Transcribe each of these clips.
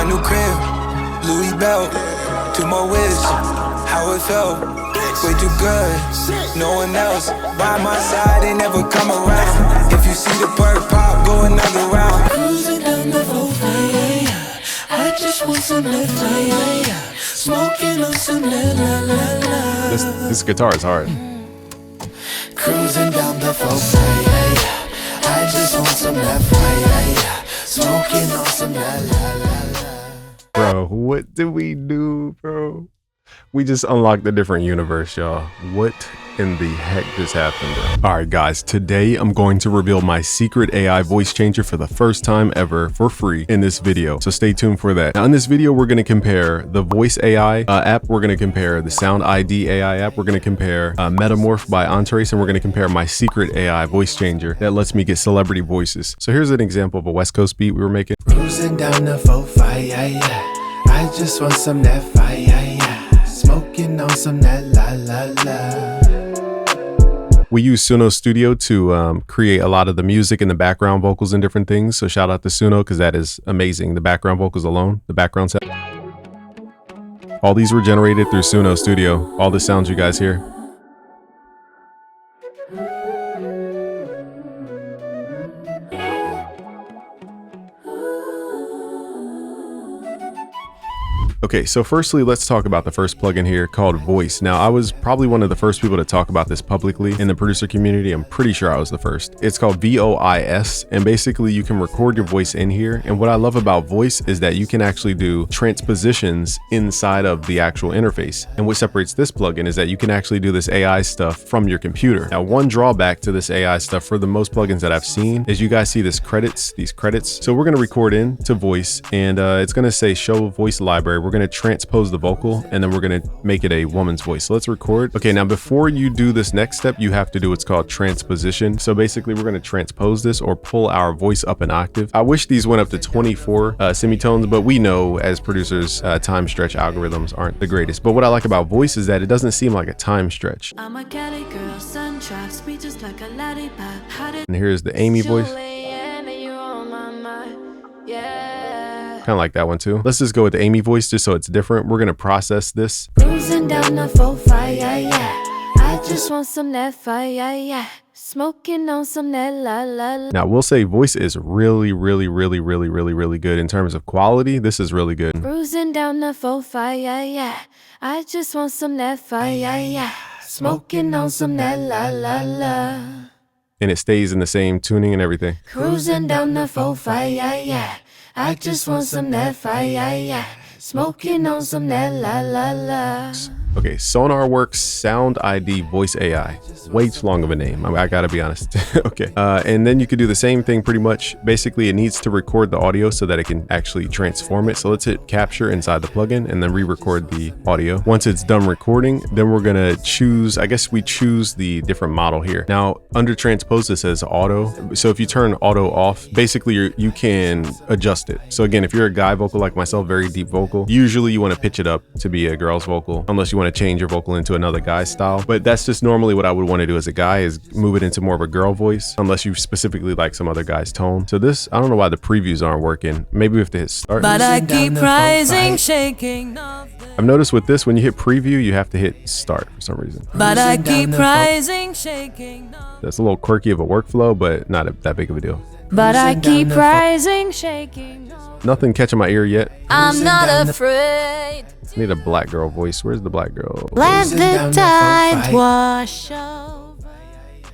Brand new crib, Louis belt, 2 more whips. How it felt, way too good. No one else by my side, they never come around. If you see the perk pop, go another round. Cruising down the road, I just want some left, smoking on some la. This guitar is hard. Cruising down the road, I just want some left, smoking on some la. Bro, what did we do, bro? We just unlocked a different universe, y'all. What in the heck just happened, bro? All right, guys, today I'm going to reveal my secret AI voice changer for the first time ever for free in this video. So stay tuned for that. Now in this video, we're going to compare the VoiceAI app. We're going to compare the SoundID AI app. We're going to compare MetaMorph by Antares, and we're going to compare my secret AI voice changer that lets me get celebrity voices. So here's an example of a West Coast beat we were making. Cruising down the 4-5, I just want some that fire, smoking on some that la. We use Suno Studio to create a lot of the music and the background vocals and different things. So shout out to Suno, because that is amazing. The background vocals alone, the background sound. All these were generated through Suno Studio. All the sounds you guys hear. Okay, so firstly, let's talk about the first plugin here called Voice. Now, I was probably one of the first people to talk about this publicly in the producer community. I'm pretty sure I was the first. It's called VoIS, and basically you can record your voice in here. And what I love about Voice is that you can actually do transpositions inside of the actual interface. And what separates this plugin is that you can actually do this AI stuff from your computer. Now, one drawback to this AI stuff for the most plugins that I've seen is you guys see these credits. So we're gonna record into Voice, and it's gonna say show voice library. We're gonna transpose the vocal, and then we're gonna make it a woman's voice. So let's record. Okay, now before you do this next step, you have to do what's called transposition. So basically we're gonna transpose this or pull our voice up an octave. I wish these went up to 24 semitones, but we know as producers, time stretch algorithms aren't the greatest. But what I like about Voice is that it doesn't seem like a time stretch. I'm a Cali girl, sun traps me just like a lollipop. And here's the Amy voice. Kind of like that one too. Let's just go with the Amy voice just so it's different. We're gonna process this. Cruising down the 4-5, I just want some that fire, smoking on some that la. Now we'll say Voice is really good in terms of quality. This is really good. Cruising down the 4-5, I just want some that fire, smoking on some that la. And it stays in the same tuning and everything. Cruising down the 4-5, I just want some that fire, smoking on some that la. Okay, Sonarworks SoundID VoiceAI. Way too long of a name, I gotta be honest. Okay, and then you could do the same thing pretty much. Basically, it needs to record the audio so that it can actually transform it. So let's hit capture inside the plugin and then re-record the audio. Once it's done recording, then we're gonna choose, I guess we choose the different model here. Now, under transpose, it says auto. So if you turn auto off, basically you can adjust it. So again, if you're a guy vocal like myself, very deep vocal, usually you wanna pitch it up to be a girl's vocal, unless you want to change your vocal into another guy's style. But that's just normally what I would want to do as a guy, is move it into more of a girl voice, unless you specifically like some other guy's tone. So this, I don't know why the previews aren't working. Maybe we have to hit start. But I keep rising, shaking. I've noticed with this, when you hit preview, you have to hit start for some reason. But I keep rising, shaking. That's a little quirky of a workflow, but not that big of a deal. But I keep rising, shaking. Nothing catching my ear yet. I'm not afraid. I need a black girl voice. Where's the black girl? Let the tide wash over.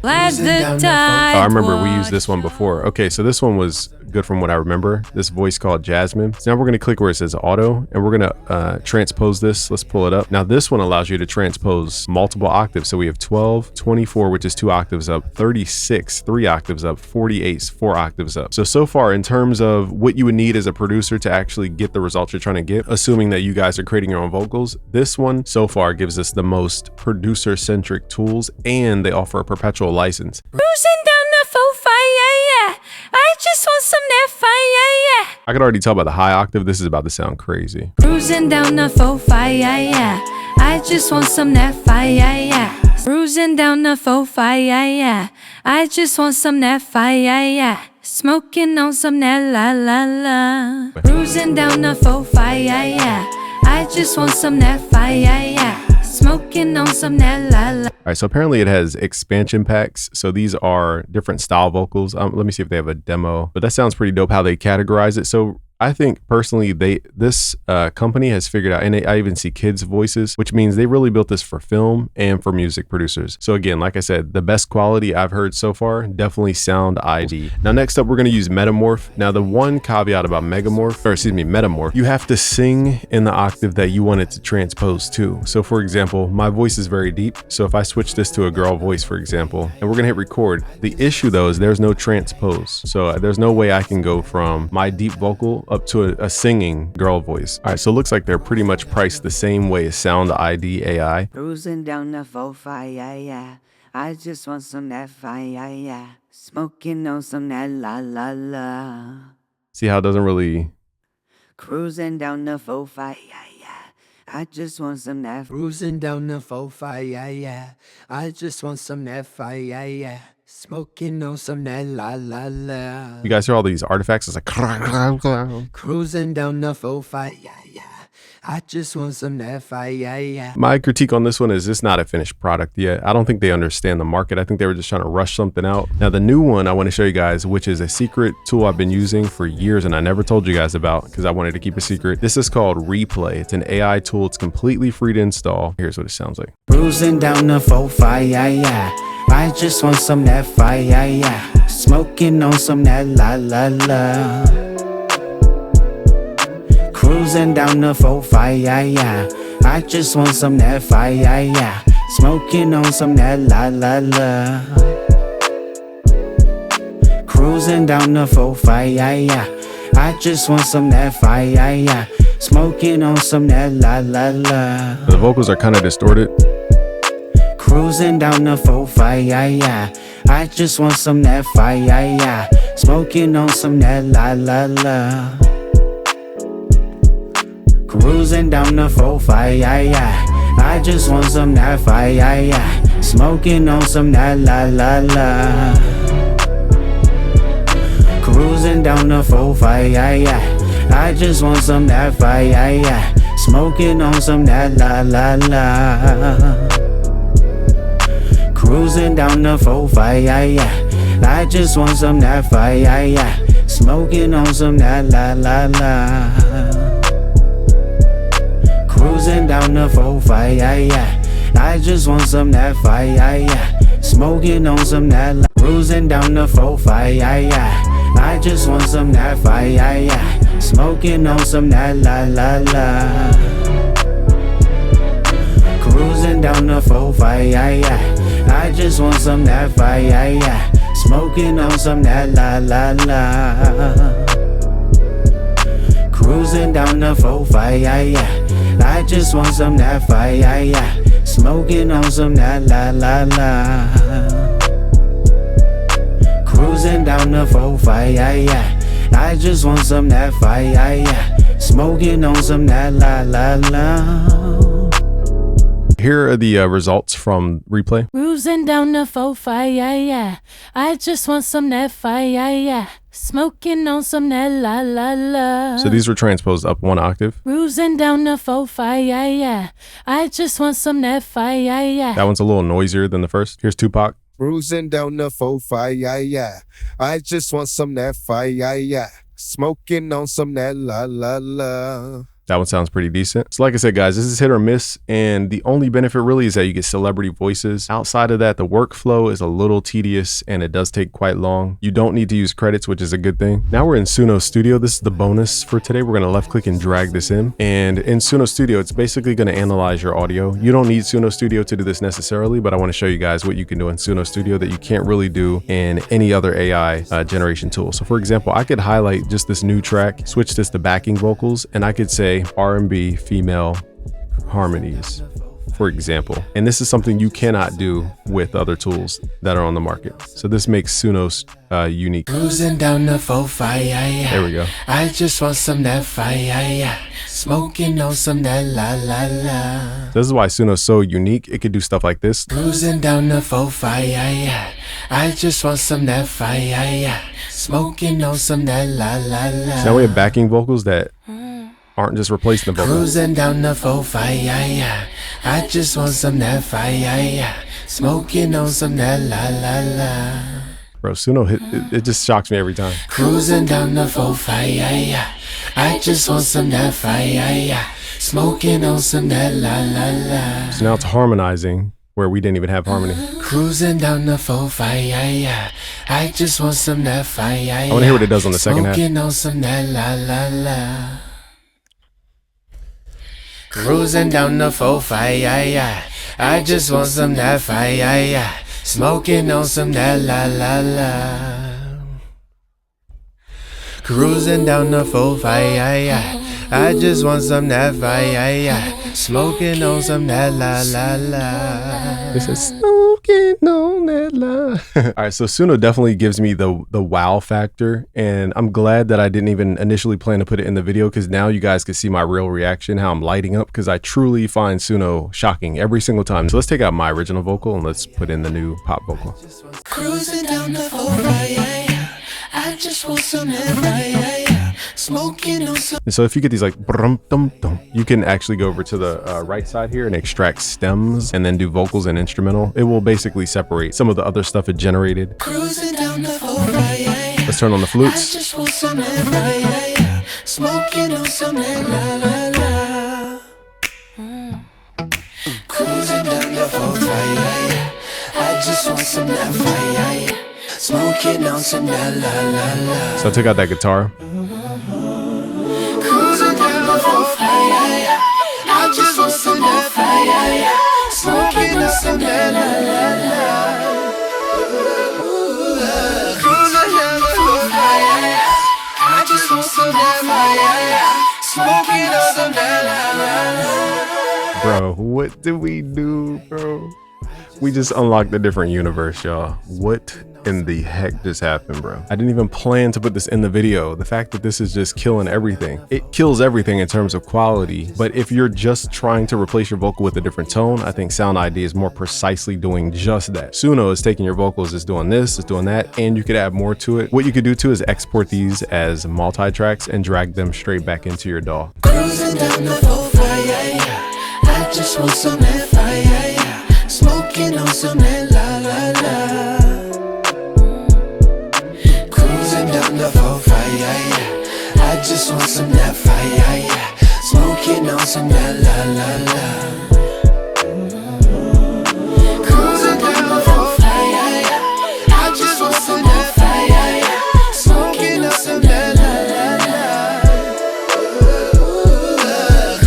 Let the tide. Oh, I remember we used this one before. Okay, so this one was good from what I remember. This voice called Jasmine. So now we're gonna click where it says auto, and we're gonna transpose this. Let's pull it up. Now this one allows you to transpose multiple octaves. So we have 12, 24, which is 2 octaves up, 36, 3 octaves up, 48, 4 octaves up. So far in terms of what you would need as a producer to actually get the results you're trying to get, assuming that you guys are creating your own vocals, this one so far gives us the most producer-centric tools, and they offer a perpetual license. Cruising down the 4-5, I just want some that fire. I could already tell by the high octave, this is about to sound crazy. Cruising down the 4-5, I just want some that fire. Cruising down the 4-5, I just want some that fire, Smoking on some that la la la. Cruising down the 4-5, yeah, yeah. I just want some that fire, yeah, yeah. Smoking on some that la la. All right, so apparently it has expansion packs. So these are different style vocals. Let me see if they have a demo, but that sounds pretty dope how they categorize it. So I think personally, this company has figured out, and I even see kids' voices, which means they really built this for film and for music producers. So again, like I said, the best quality I've heard so far, definitely SoundID. Now, next up, we're going to use MetaMorph. Now, the one caveat about MetaMorph, you have to sing in the octave that you want it to transpose to. So for example, my voice is very deep. So if I switch this to a girl voice, for example, and we're going to hit record, the issue though is there's no transpose. So there's no way I can go from my deep vocal up to a singing girl voice. All right, so it looks like they're pretty much priced the same way as SoundID AI. Cruising down the 4-5, yeah, yeah. I just want some that fire, yeah, yeah. Smoking on some that la la la. See how it doesn't really... Cruising down the 4-5, yeah, yeah. I just want some that. Cruising down the 4-5, yeah, yeah. I just want some that fire, yeah, yeah. Smoking on some that la la la. You guys hear all these artifacts? It's like... Cruising down the 4-5, yeah, yeah. I just want some that fire, yeah, yeah. My critique on this one is it's not a finished product yet. I don't think they understand the market. I think they were just trying to rush something out. Now, the new one I want to show you guys, which is a secret tool I've been using for years and I never told you guys about because I wanted to keep it secret. This is called Replay. It's an AI tool. It's completely free to install. Here's what it sounds like. Cruising down the 4-5, yeah, yeah. I just want some that fire, yeah, yeah. Smoking on some that la la la. Cruising down the 4-5, yeah, yeah. I just want some that fire, yeah, yeah. Smoking on some that la la la. Cruising down the 4-5, yeah, yeah. I just want some that fire, yeah, yeah. Smoking on some that la la la. The vocals are kind of distorted. Cruising down the 4-5, yeah, yeah. I just want some that fire, yeah, yeah. Smoking on some that la la la. Cruising down the 4-5, yeah, yeah. I just want some that fire, yeah, yeah. Smoking on some that la la la. Cruising down the 4-5, yeah, yeah. I just want some that fire, yeah, yeah. Smoking on some that la la la. Cruising down the 4-5, yeah, yeah. I just want some that fire, yeah, yeah. Smoking on some that la la la. Cruising down the 4-5, yeah, yeah. I just want some that fire, yeah, yeah. Smoking on some that la. Cruising down the 4-5, yeah, yeah. I just want some that fire, yeah, yeah. Smoking on some that la la la. Cruising down the 4-5, yeah, yeah. I just want some that fire, yeah, yeah. Smoking on some that la la la. Cruising down the 4-5, yeah, yeah. I just want some that fire, yeah, yeah. Smoking on some that la la la. Cruising down the 4-5, yeah, yeah. I just want some that fire, yeah, yeah. Smoking on some that la la la. Here are the results from Replay. Cruising down the 4-5, yeah, yeah. I just want some that fire, yeah, yeah. Smoking on some that la la la. So these were transposed up one octave. Cruising down the 4-5, yeah, yeah. I just want some that fire, yeah, yeah. That one's a little noisier than the first. Here's Tupac. Cruising down the 4-5, yeah, yeah. I just want some that fire, yeah, yeah. Smoking on some that la la la. That one sounds pretty decent. So like I said, guys, this is hit or miss. And the only benefit really is that you get celebrity voices. Outside of that, the workflow is a little tedious and it does take quite long. You don't need to use credits, which is a good thing. Now we're in Suno Studio. This is the bonus for today. We're going to left click and drag this in. And in Suno Studio, it's basically going to analyze your audio. You don't need Suno Studio to do this necessarily, but I want to show you guys what you can do in Suno Studio that you can't really do in any other AI generation tool. So for example, I could highlight just this new track, switch this to backing vocals, and I could say R&B female harmonies, for example. And this is something you cannot do with other tools that are on the market. So this makes Suno unique. Cruising down the 4-5, yeah, yeah. There we go. I just want some that fire, yeah, yeah. smoking on some that la la la. This is why Suno's so unique. It could do stuff like this. Cruising down the 4-5, yeah, yeah. I just want some that fire, yeah, yeah. Smoking on some that la la la. So now we have backing vocals that aren't just replacing the vocals. Cruising down the 4-5, yeah, yeah. I just want some that fire, yeah, yeah. Smoking on some that la la la. Bro, Suno it just shocks me every time. Cruising down the 4-5, yeah, yeah. I just want some that fire, yeah, yeah. Smoking on some that la la la. So now it's harmonizing where we didn't even have harmony. Cruising down the 4-5, yeah, yeah. I just want some that fire, yeah, yeah. I want to hear what it does on the second half. Smoking on some that la la la. Cruising down the 4-5, yeah, yeah. I just want some that fire, yeah, yeah. Smoking on some that la la la. Cruising down the 4-5, yeah, yeah. I just want some that fire, yeah, yeah. Smoking on some that la la la. This is smoking on that la. All right, so Suno definitely gives me the wow factor, and I'm glad that I didn't even initially plan to put it in the video, because now you guys can see my real reaction, how I'm lighting up, because I truly find Suno shocking every single time. So let's take out my original vocal and let's put in the new pop vocal. Cruising down the 4-5, yeah, yeah. I just want some that fire, yeah, yeah. Smoking on some. And so if you get these like brum dum dum, you can actually go over to the right side here and extract stems and then do vocals and instrumental. It will basically separate some of the other stuff it generated. Cruising down the 4-5, yeah, yeah. Let's turn on the I flutes. just want some that fire, yeah, yeah. Smoking on some that la la la. Cruising down the 4-5, yeah, yeah. I just want some that fire, yeah, yeah. Smoking on some that la la la. So I took out that guitar. Cruising down the 4-5, yeah, yeah. I just want some that fire, yeah, yeah. Smoking on some that la la la. Cruising down the 4-5, yeah, yeah. I just want some that fire, yeah, yeah. Smoking on some that la la la. Bro, what did we do, bro? We just unlocked a different universe, y'all. What in the heck just happened, bro? I didn't even plan to put this in the video. The fact that this is just killing everything. It kills everything in terms of quality, but if you're just trying to replace your vocal with a different tone, I think SoundID is more precisely doing just that. Suno is taking your vocals, is doing this, is doing that, and you could add more to it. What you could do too is export these as multi-tracks and drag them straight back into your DAW. Cruising down the 4-5, yeah, yeah. I just want some that fire, yeah, yeah. Smoking on some that la la la. Cruising down the 4-5, yeah, yeah. I just want some that fire, yeah, yeah. Smoking on some that la la la. Cruising down the 4-5, yeah, yeah. I just want some that fire, yeah, yeah. Smoking on some that la la la.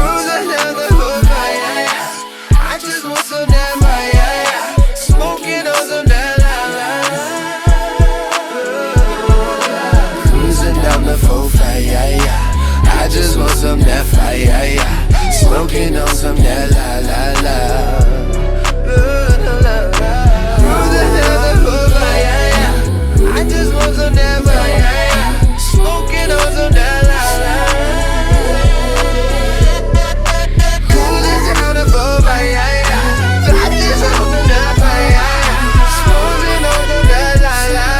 Cruising down the 4-5, yeah, yeah. I just want some that fire, yeah, yeah. Smoking on some that la la la. Cruising down the 4-5, yeah, yeah. I just want some that fire, yeah, yeah. Smoking on some that la la la. Cruising down the 4-5, yeah, yeah. I just want some that fire, yeah, yeah. Smoking on some that la la. Cruising down the 4-5, yeah, yeah. I just want some that fire, yeah, yeah. Smoking on some that la la la.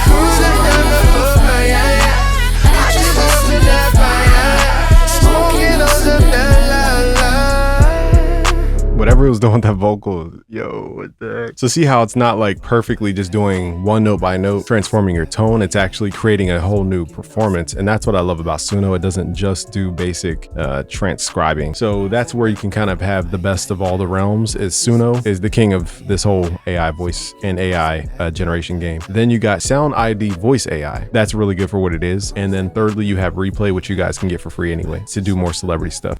Cruising down the 4-5, yeah, yeah. I just want some that fire, yeah, yeah. Smoking on some that la la. Whatever it was doing with that vocal, yo, what the heck? So see how it's not like perfectly just doing one note by note, transforming your tone. It's actually creating a whole new performance. And that's what I love about Suno. It doesn't just do basic transcribing. So that's where you can kind of have the best of all the realms. Is Suno is the king of this whole AI voice and AI generation game. Then you got SoundID VoiceAI. That's really good for what it is. And then thirdly, you have Replay, which you guys can get for free anyway to do more celebrity stuff.